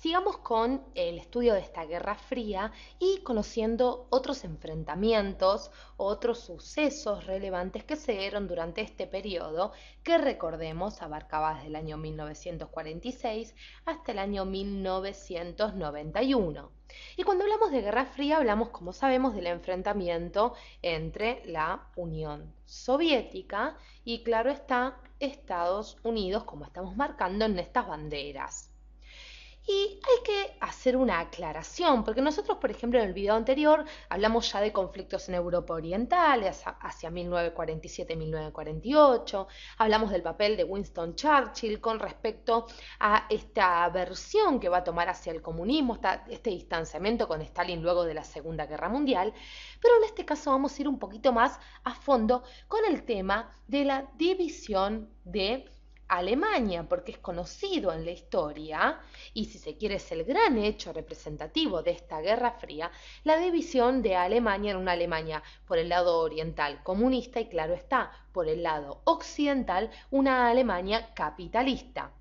Sigamos con el estudio de esta Guerra Fría y conociendo otros enfrentamientos, otros sucesos relevantes que se dieron durante este periodo, que recordemos abarcaba desde el año 1946 hasta el año 1991. Y cuando hablamos de Guerra Fría hablamos, como sabemos, del enfrentamiento entre la Unión Soviética y, claro está, Estados Unidos, como estamos marcando en estas banderas. Y hay que hacer una aclaración, porque nosotros, por ejemplo, en el video anterior hablamos ya de conflictos en Europa Oriental, hacia 1947-1948, hablamos del papel de Winston Churchill con respecto a esta versión que va a tomar hacia el comunismo, este distanciamiento con Stalin luego de la Segunda Guerra Mundial, pero en este caso vamos a ir un poquito más a fondo con el tema de la división de Alemania, porque es conocido en la historia, y si se quiere es el gran hecho representativo de esta Guerra Fría, la división de Alemania en una Alemania por el lado oriental comunista y, claro está, por el lado occidental una Alemania capitalista.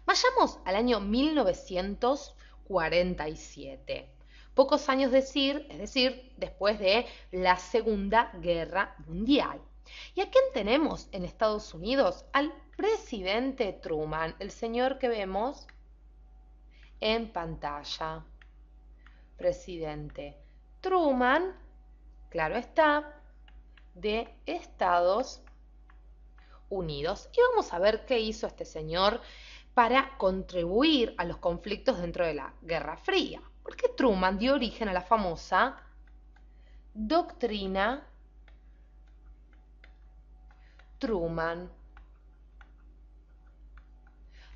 Vayamos al año 1947. Pocos años es decir, después de la Segunda Guerra Mundial. ¿Y a quién tenemos en Estados Unidos? Al presidente Truman, el señor que vemos en pantalla. Presidente Truman, claro está, de Estados Unidos. Y vamos a ver qué hizo este señor para contribuir a los conflictos dentro de la Guerra Fría. Porque Truman dio origen a la famosa doctrina Truman.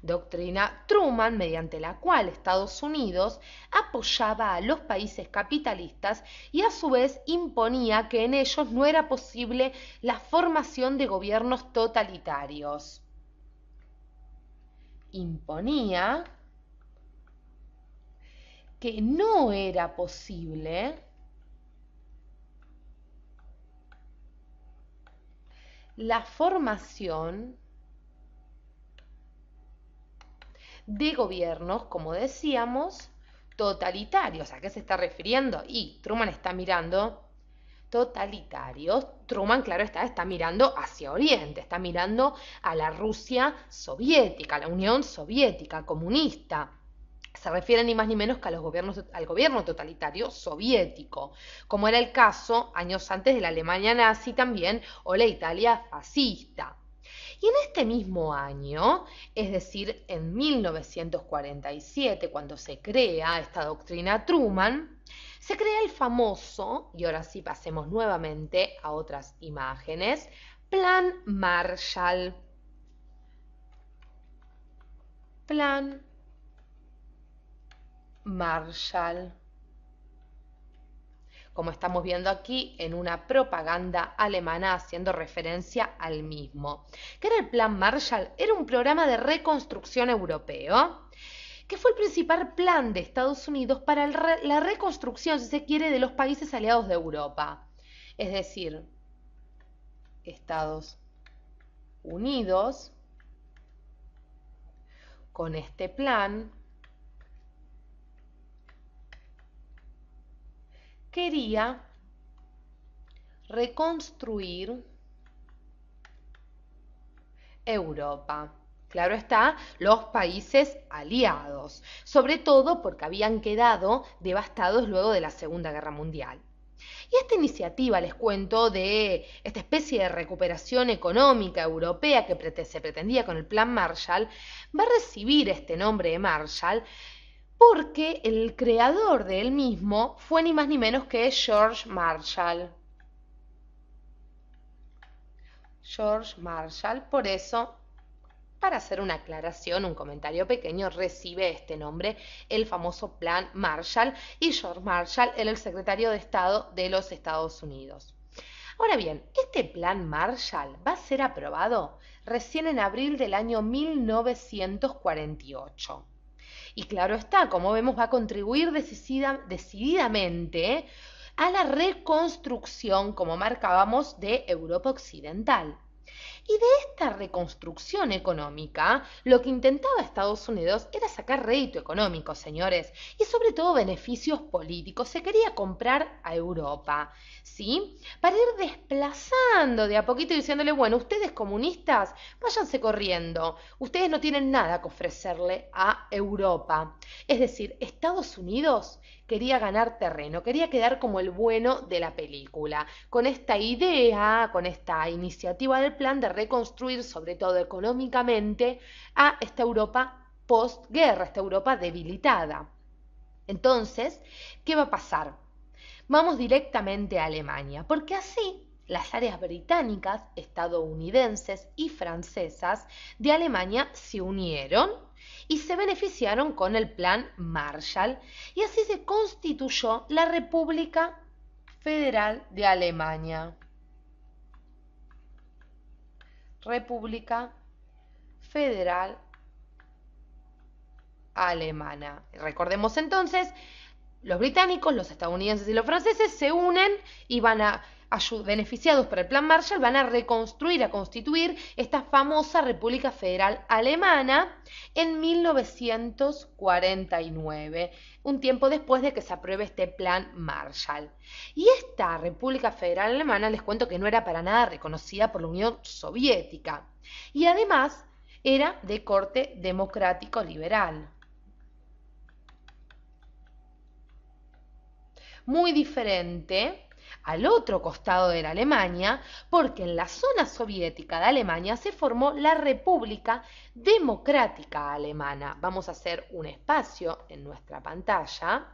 Doctrina Truman, mediante la cual Estados Unidos apoyaba a los países capitalistas y a su vez imponía que en ellos no era posible la formación de gobiernos totalitarios. Imponía que no era posible la formación de gobiernos, como decíamos, totalitarios. ¿A qué se está refiriendo? Y Truman está mirando totalitarios. Truman, claro está mirando hacia Oriente, está mirando a la Rusia soviética, a la Unión Soviética comunista. Se refiere ni más ni menos que al gobierno totalitario soviético, como era el caso años antes de la Alemania nazi también o la Italia fascista. Y en este mismo año, es decir, en 1947, cuando se crea esta doctrina Truman, se crea el famoso, y ahora sí pasemos nuevamente a otras imágenes, Plan Marshall. Plan Marshall. Como estamos viendo aquí en una propaganda alemana haciendo referencia al mismo. ¿Qué era el Plan Marshall? Era un programa de reconstrucción europeo, que fue el principal plan de Estados Unidos para la reconstrucción, si se quiere, de los países aliados de Europa. Es decir, Estados Unidos, con este plan, quería reconstruir Europa. Claro está, los países aliados, sobre todo porque habían quedado devastados luego de la Segunda Guerra Mundial. Y esta iniciativa, les cuento, de esta especie de recuperación económica europea que se pretendía con el Plan Marshall, va a recibir este nombre de Marshall porque el creador de él mismo fue ni más ni menos que George Marshall. George Marshall, por eso, para hacer una aclaración, un comentario pequeño, recibe este nombre, el famoso Plan Marshall, y George Marshall era el secretario de Estado de los Estados Unidos. Ahora bien, este Plan Marshall va a ser aprobado recién en abril del año 1948. Y claro está, como vemos, va a contribuir decididamente a la reconstrucción, como marcábamos, de Europa Occidental. Y de esta reconstrucción económica, lo que intentaba Estados Unidos era sacar rédito económico, señores, y sobre todo beneficios políticos. Se quería comprar a Europa, ¿sí? Para ir desplazando de a poquito y diciéndole, bueno, ustedes comunistas, váyanse corriendo. Ustedes no tienen nada que ofrecerle a Europa. Es decir, Estados Unidos quería ganar terreno, quería quedar como el bueno de la película, con esta idea, con esta iniciativa del plan de reconstruir, sobre todo económicamente, a esta Europa postguerra, esta Europa debilitada. Entonces, ¿qué va a pasar? Vamos directamente a Alemania, porque así las áreas británicas, estadounidenses y francesas de Alemania se unieron y se beneficiaron con el Plan Marshall y así se constituyó la República Federal de Alemania. República Federal Alemana. Recordemos entonces, los británicos, los estadounidenses y los franceses se unen y van a, beneficiados por el Plan Marshall, van a reconstruir, a constituir esta famosa República Federal Alemana en 1949, un tiempo después de que se apruebe este Plan Marshall. Y esta República Federal Alemana, les cuento que no era para nada reconocida por la Unión Soviética y además era de corte democrático liberal. Muy diferente al otro costado de la Alemania, porque en la zona soviética de Alemania se formó la República Democrática Alemana. Vamos a hacer un espacio en nuestra pantalla.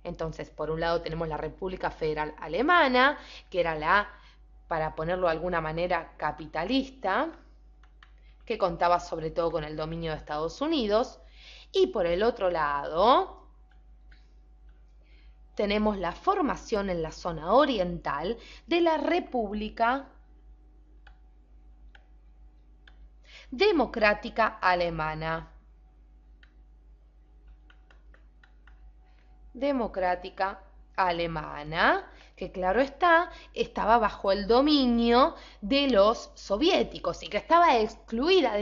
Entonces, por un lado tenemos la República Federal Alemana, que era la, para ponerlo de alguna manera, capitalista, que contaba sobre todo con el dominio de Estados Unidos, y por el otro lado tenemos la formación en la zona oriental de la República Democrática Alemana. Democrática Alemana, que claro está, estaba bajo el dominio de los soviéticos y que estaba excluida de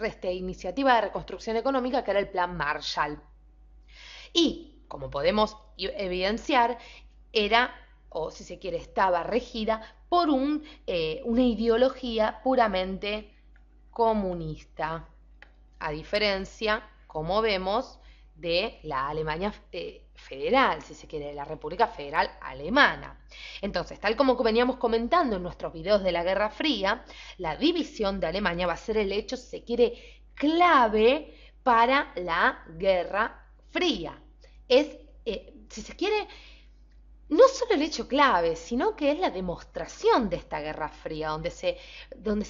esta iniciativa de reconstrucción económica que era el Plan Marshall. Y como podemos evidenciar, era, o si se quiere, estaba regida por una ideología puramente comunista, a diferencia, como vemos, de la Alemania federal, si se quiere, de la República Federal Alemana. Entonces, tal como veníamos comentando en nuestros videos de la Guerra Fría, la división de Alemania va a ser el hecho, si se quiere, clave para la Guerra Fría. Es, si se quiere, no solo el hecho clave, sino que es la demostración de esta Guerra Fría, donde se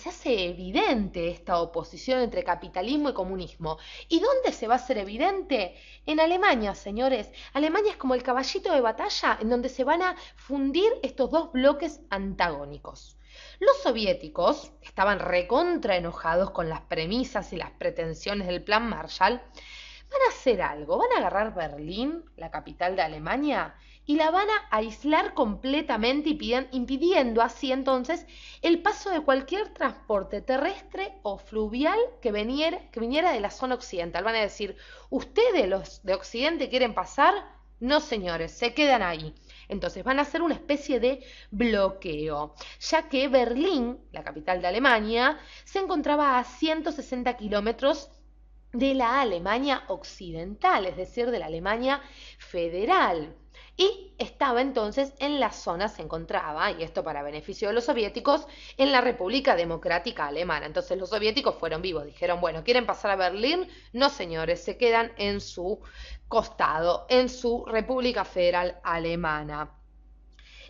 hace evidente esta oposición entre capitalismo y comunismo. ¿Y dónde se va a hacer evidente? En Alemania, señores. Alemania es como el caballito de batalla en donde se van a fundir estos dos bloques antagónicos. Los soviéticos estaban recontra enojados con las premisas y las pretensiones del Plan Marshall. Van a hacer algo, van a agarrar Berlín, la capital de Alemania, y la van a aislar completamente impidiendo así entonces el paso de cualquier transporte terrestre o fluvial que viniera de la zona occidental. Van a decir, ¿ustedes los de Occidente quieren pasar? No, señores, se quedan ahí. Entonces van a hacer una especie de bloqueo, ya que Berlín, la capital de Alemania, se encontraba a 160 kilómetros de la Alemania occidental, es decir, de la Alemania federal. Y estaba entonces en la zona, se encontraba, y esto para beneficio de los soviéticos, en la República Democrática Alemana. Entonces los soviéticos fueron vivos, dijeron, bueno, ¿quieren pasar a Berlín? No, señores, se quedan en su costado, en su República Federal Alemana.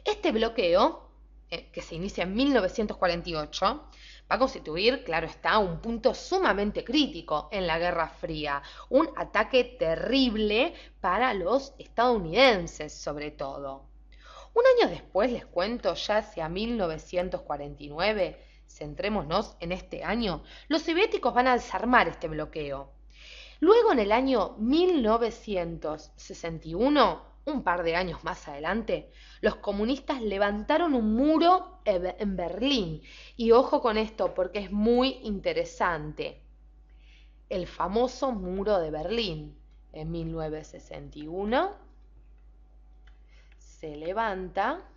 Este bloqueo, que se inicia en 1948, va a constituir, claro está, un punto sumamente crítico en la Guerra Fría, un ataque terrible para los estadounidenses sobre todo. Un año después, les cuento, ya hacia 1949, centrémonos en este año, los soviéticos van a desarmar este bloqueo. Luego, en el año 1961, un par de años más adelante, los comunistas levantaron un muro en Berlín. Y ojo con esto porque es muy interesante. El famoso muro de Berlín. En 1961 se levanta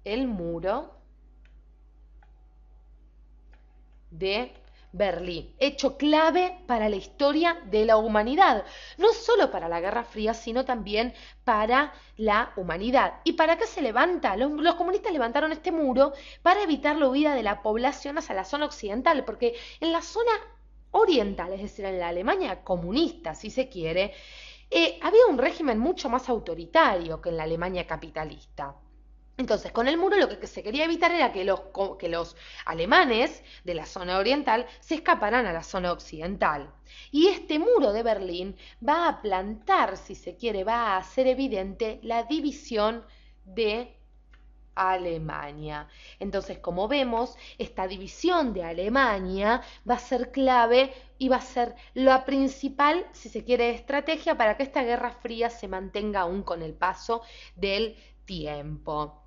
el muro de Berlín, hecho clave para la historia de la humanidad, no solo para la Guerra Fría, sino también para la humanidad. ¿Y para qué se levanta? Los comunistas levantaron este muro para evitar la huida de la población hacia la zona occidental, porque en la zona oriental, es decir, en la Alemania comunista, si se quiere, había un régimen mucho más autoritario que en la Alemania capitalista. Entonces, con el muro lo que se quería evitar era que los alemanes de la zona oriental se escaparan a la zona occidental. Y este muro de Berlín va a plantar, si se quiere, va a hacer evidente la división de Alemania. Entonces, como vemos, esta división de Alemania va a ser clave y va a ser la principal, si se quiere, estrategia para que esta Guerra Fría se mantenga aún con el paso del tiempo.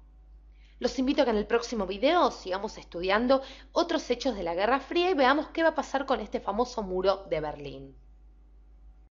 Los invito a que en el próximo video sigamos estudiando otros hechos de la Guerra Fría y veamos qué va a pasar con este famoso muro de Berlín.